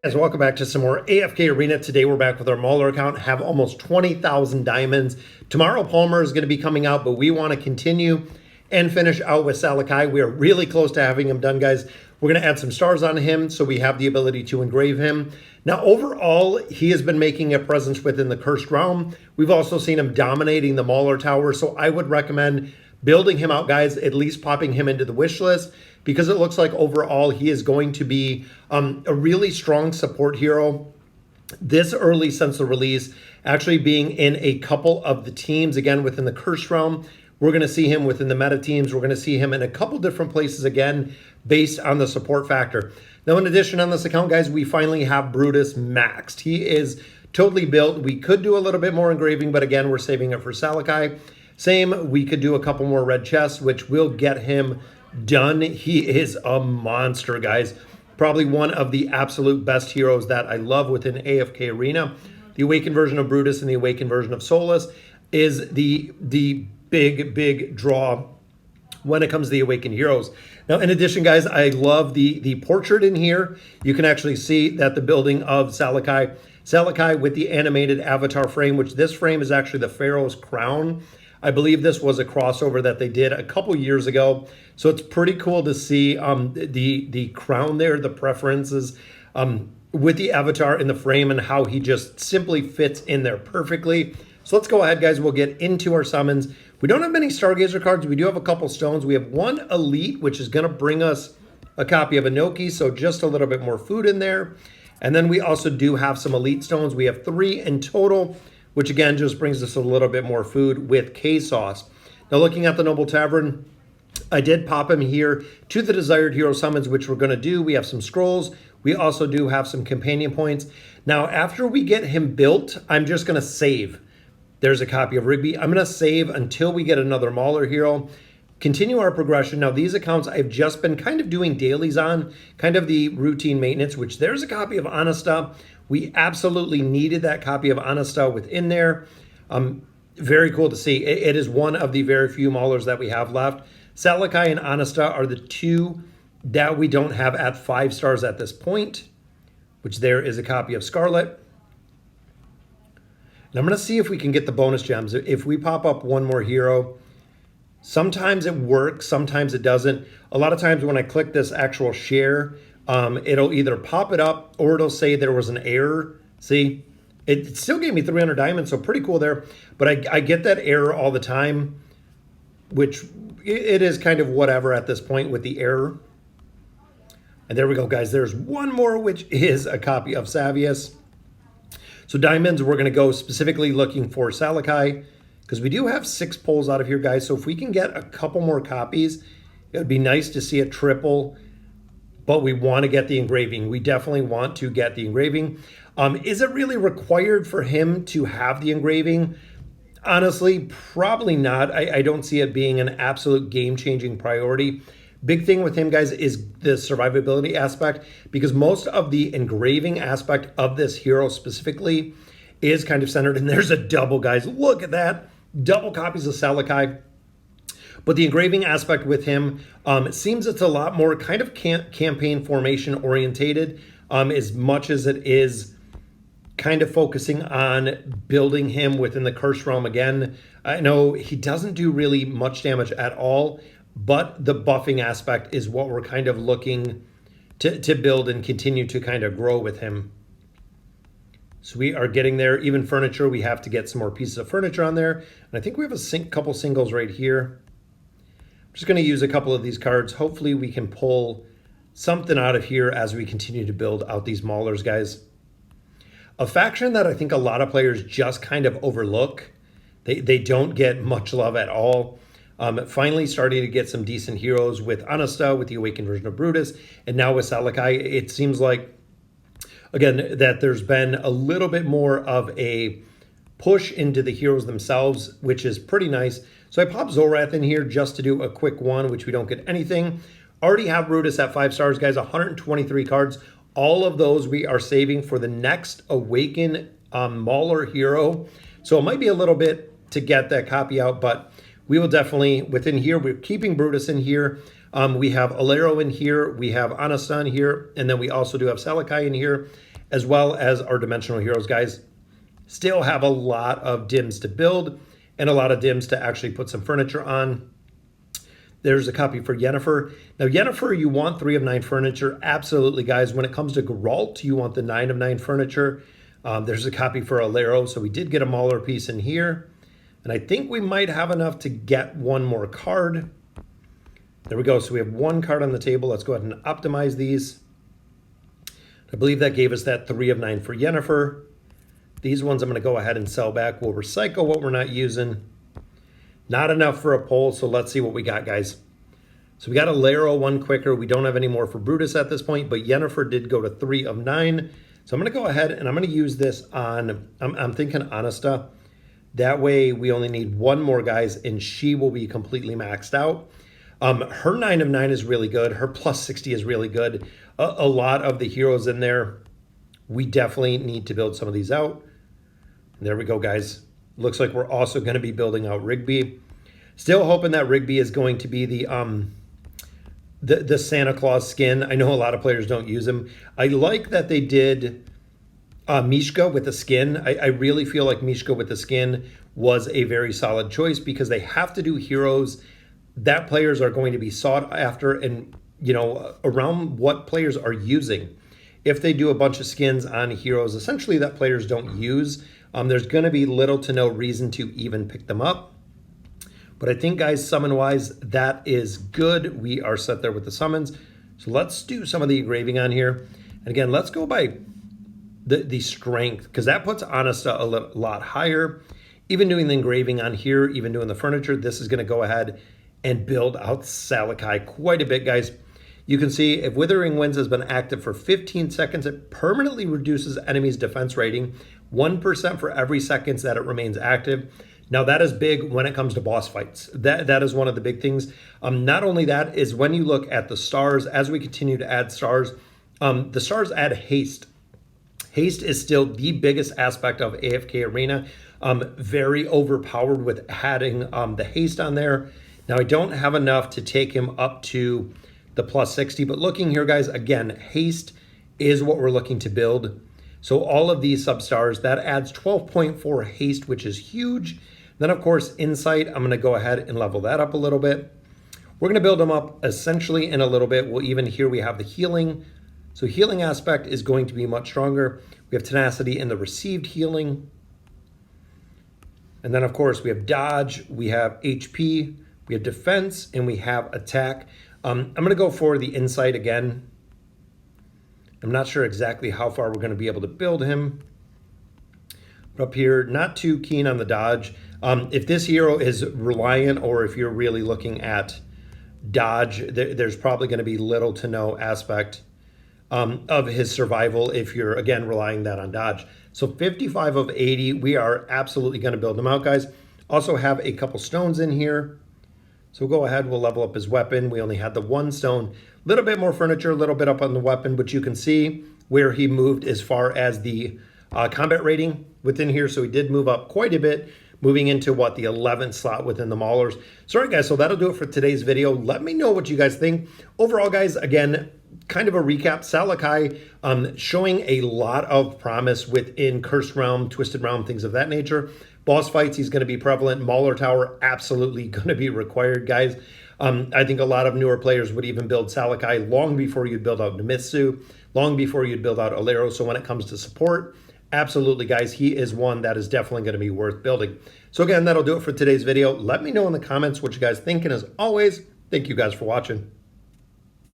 Guys, welcome back to some more AFK Arena. Today we're back with our Mauler account, have almost 20,000 diamonds. Tomorrow Palmer is going to be coming out, but we want to continue and finish out with Salakai. We are really close to having him done, guys. We're going to add some stars on him so we have the ability to engrave him. Now, overall, he has been making a presence within the Cursed Realm. We've also seen him dominating the Mauler Tower, so I would recommend building him out, guys, at least popping him into the wish list, because it looks like overall he is going to be a really strong support hero this early since the release, actually being in a couple of the teams, again, within the Cursed Realm. We're going to see him within the meta teams. We're going to see him in a couple different places, again, based on the support factor. Now, in addition on this account, guys, we finally have Brutus maxed. He is totally built. We could do a little bit more engraving, but again, we're saving it for Salakai. Same, we could do a couple more red chests, which will get him done. He is a monster, guys. Probably one of the absolute best heroes that I love within AFK Arena. The Awakened version of Brutus and the Awakened version of Solus is the big draw when it comes to the Awakened heroes. Now, in addition, guys, I love the portrait in here. You can actually see that the building of Salakai with the animated avatar frame, which this frame is actually the Pharaoh's crown. I believe this was a crossover that they did a couple years ago. So it's pretty cool to see the crown there, the preferences with the avatar in the frame and how he just simply fits in there perfectly. So let's go ahead, guys. We'll get into our summons. We don't have many Stargazer cards. We do have a couple stones. We have one Elite, which is going to bring us a copy of Inoki, so just a little bit more food in there. And then we also do have some Elite stones. We have 3 in total, which again just brings us a little bit more food with K-Sauce. Now, looking at the Noble Tavern, I did pop him here to the desired hero summons, which we're going to do. We have some scrolls. We also do have some companion points. Now, after we get him built, I'm just going to save. There's a copy of Rigby. I'm going to save until we get another Mauler hero. Continue our progression. Now, these accounts I've just been kind of doing dailies on, kind of the routine maintenance, which there's a copy of Honesta. We absolutely needed that copy of Honesta within there. Very cool to see. It is one of the very few Maulers that we have left. Salakai and Honesta are the 2 that we don't have at 5 stars at this point, which there is a copy of Scarlet. And I'm going to see if we can get the bonus gems. If we pop up one more hero, sometimes it works, sometimes it doesn't. A lot of times when I click this actual share, it'll either pop it up or it'll say there was an error. See, it still gave me 300 diamonds, so pretty cool there. But I get that error all the time, which it is kind of whatever at this point with the error. And there we go, guys. There's one more, which is a copy of Savius. So diamonds, we're going to go specifically looking for Salakai, because we do have 6 pulls out of here, guys. So if we can get a couple more copies, it would be nice to see a triple, but we want to get the engraving. We definitely want to get the engraving. Is it really required for him to have the engraving? Honestly, probably not. I don't see it being an absolute game-changing priority. Big thing with him, guys, is the survivability aspect, because most of the engraving aspect of this hero specifically is kind of centered, and there's a double, guys. Look at that. Double copies of Salakai. But the engraving aspect with him, it seems it's a lot more kind of campaign formation orientated, as much as it is kind of focusing on building him within the Cursed Realm again. I know he doesn't do really much damage at all, but the buffing aspect is what we're kind of looking to build and continue to kind of grow with him. So we are getting there. Even furniture, we have to get some more pieces of furniture on there. And I think we have a couple singles right here. I'm just going to use a couple of these cards. Hopefully we can pull something out of here as we continue to build out these Maulers, guys. A faction that I think a lot of players just kind of overlook. They don't get much love at all. Finally starting to get some decent heroes with Honesta, with the Awakened version of Brutus, and now with Salakai. It seems like, again, that there's been a little bit more of a push into the heroes themselves, which is pretty nice. So I popped Zorath in here just to do a quick one, which we don't get anything. Already have Brutus at 5 stars, guys, 123 cards. All of those we are saving for the next Awakened Mauler hero. So it might be a little bit to get that copy out, but we will definitely, within here, we're keeping Brutus in here. We have Alero in here, we have Anastan here, and then we also do have Salakai in here, as well as our dimensional heroes, guys. Still have a lot of dims to build and a lot of dims to actually put some furniture on. There's a copy for Yennefer. Now, Yennefer, you want 3 of 9 furniture. Absolutely, guys. When it comes to Geralt, you want the 9 of 9 furniture. There's a copy for Alero. So we did get a Mauler piece in here. And I think we might have enough to get one more card. There we go. So we have 1 card on the table. Let's go ahead and optimize these. I believe that gave us that 3 of 9 for Yennefer. These ones I'm going to go ahead and sell back. We'll recycle what we're not using. Not enough for a pole, so let's see what we got, guys. So we got a Alero, 1 quicker. We don't have any more for Brutus at this point, but Yennefer did go to 3 of 9. So I'm going to go ahead and I'm going to use this on, I'm thinking Honesta. That way we only need 1 more, guys, and she will be completely maxed out. Her 9 of 9 is really good. Her plus 60 is really good. A lot of the heroes in there, we definitely need to build some of these out. There we go, guys. Looks like we're also going to be building out Rigby. Still hoping that Rigby is going to be the Santa Claus skin. I know a lot of players don't use him. I like that they did Mishka with the skin. I really feel like Mishka with the skin was a very solid choice because they have to do heroes that players are going to be sought after and, you know, around what players are using. If they do a bunch of skins on heroes, essentially that players don't use, there's going to be little to no reason to even pick them up. But I think, guys, summon-wise, that is good. We are set there with the summons. So let's do some of the engraving on here. And again, let's go by the strength, because that puts Honesta a lot higher. Even doing the engraving on here, even doing the furniture, this is going to go ahead and build out Salakai quite a bit, guys. You can see if Withering Winds has been active for 15 seconds, it permanently reduces enemies' defense rating 1% for every seconds that it remains active. Now that is big when it comes to boss fights. That is one of the big things. Not only that is when you look at the stars, as we continue to add stars, the stars add haste. Haste is still the biggest aspect of AFK Arena. Very overpowered with adding the haste on there. Now I don't have enough to take him up to the plus 60, but looking here, guys, again, haste is what we're looking to build. So all of these substars, that adds 12.4 haste, which is huge. Then, of course, insight, I'm going to go ahead and level that up a little bit. We're going to build them up essentially in a little bit. Well, even here we have the healing. So healing aspect is going to be much stronger. We have tenacity in the received healing. And then, of course, we have dodge, we have HP, we have defense, and we have attack. I'm going to go for the insight again. I'm not sure exactly how far we're going to be able to build him. But up here, not too keen on the dodge. If this hero is reliant or if you're really looking at dodge, there's probably going to be little to no aspect of his survival if you're, again, relying that on dodge. So 55 of 80, we are absolutely going to build them out, guys. Also have a couple stones in here. So we'll go ahead, we'll level up his weapon. We only had the 1 stone. A little bit more furniture, a little bit up on the weapon, but you can see where he moved as far as the combat rating within here. So he did move up quite a bit, moving into what, the 11th slot within the Maulers. So all right, guys, so that'll do it for today's video. Let me know what you guys think. Overall, guys, again, kind of a recap. Salakai showing a lot of promise within Cursed Realm, Twisted Realm, things of that nature. Boss fights, he's going to be prevalent. Mauler Tower, absolutely going to be required, guys. I think a lot of newer players would even build Salakai long before you'd build out Nemitsu, long before you'd build out Alero. So when it comes to support, absolutely, guys, he is one that is definitely going to be worth building. So again, that'll do it for today's video. Let me know in the comments what you guys think. And as always, thank you guys for watching.